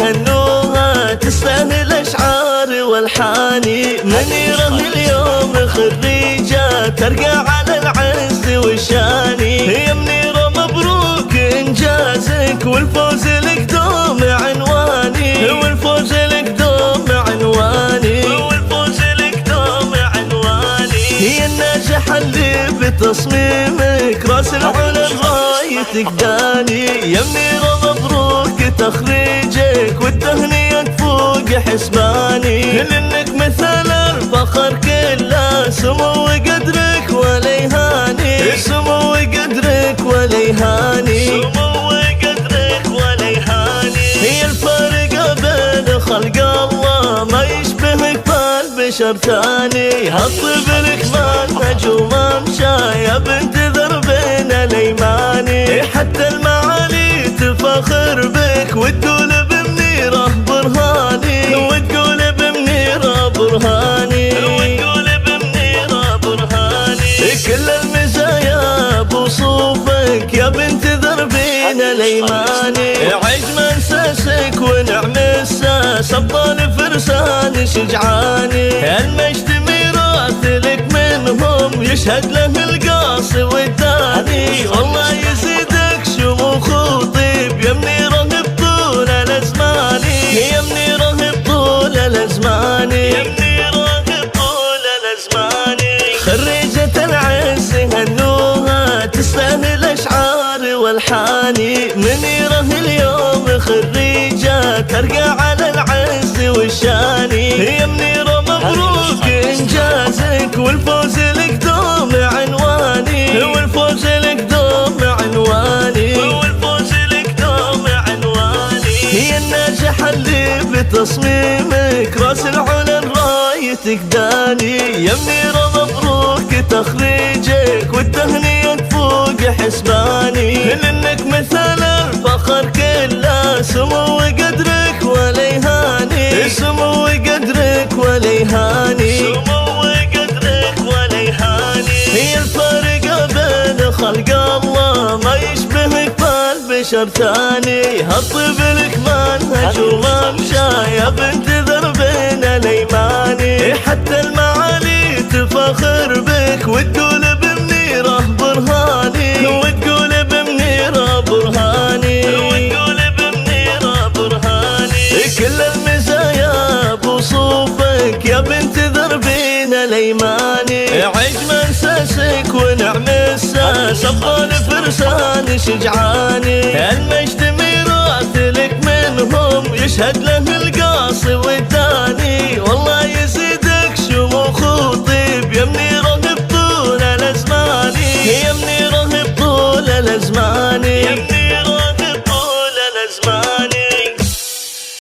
هنوها تستاهل اشعار والحاني. منيرة اليوم خريجة ترقى على العز والشاني. يا منيرة مبروك انجازك والفوز لك دوم عنواني. والفوز لك دوم عنواني. والفوز لك دوم عنواني. هي الناجحة اللي بتصميمك راس العلا رايتك داني. يا منيرة مبروك تخريجك والتهنئة فوق حسباني. لانك مثل الفخر كله سمو قدرك ولا يهاني. سمو قدرك ولا يهاني. سمو قدرك ولا يهاني. هي الفارقة بين خلق الله ما يشبهك بالبشر ثاني. هالطيب لك منهج وممشى يا بنت ذربين الايماني. حتى المعالي تفاخر بك وتقول بمنيرة برهاني. وتقول بمنيرة برهاني. وتقول بمنيرة برهاني. كل المزايا بوصوفك يا بنت ذربين الايماني. عيش منساسك ونعم الساس ابطال فرسان شجعاني. المجد ميراث لك منهم يشهد له القاص والداني. والله يزيدك شموخ وطيب يا منيرة بطول الازمان. يا منيرة بطول الازمان. يا منيرة بطول الازمان. خريجة العز هنوها تستاهل اشعار والحاني. منيرة اليوم خريجة ترقى على العز والشاني. يا منيرة مبروك انجازك والفوز لك دوم عنواني. والفوز لك دوم عنواني. والفوز لك دوم عنواني. هي الناجحة اللي بتصميمك راس العلا رايتك داني. يا منيرة مبروك تخريجك والتهنئة فوق حسباني. لانك مثل الفخر كله سمو قدرك ولا يهاني. سمو قدرك ولا يهاني. سمو قدرك ولا يهاني. هي الفارقة بين خلق الله ما يشبهك بالبشر ثاني. هالطيب لك منهج وممشى يا بنت ذربين الايماني. حتى المعالي تفاخر بك وتقول بمنيرة برهاني. وتقول بمنيرة برهاني. وتقول بمنيرة برهاني. كل المزايا بوصوفك يا بنت ذربين الايماني. عيش منساسك ونعم الساس ابطال فرسان شجعاني. المجد ميراث لك منهم يشهد له القاص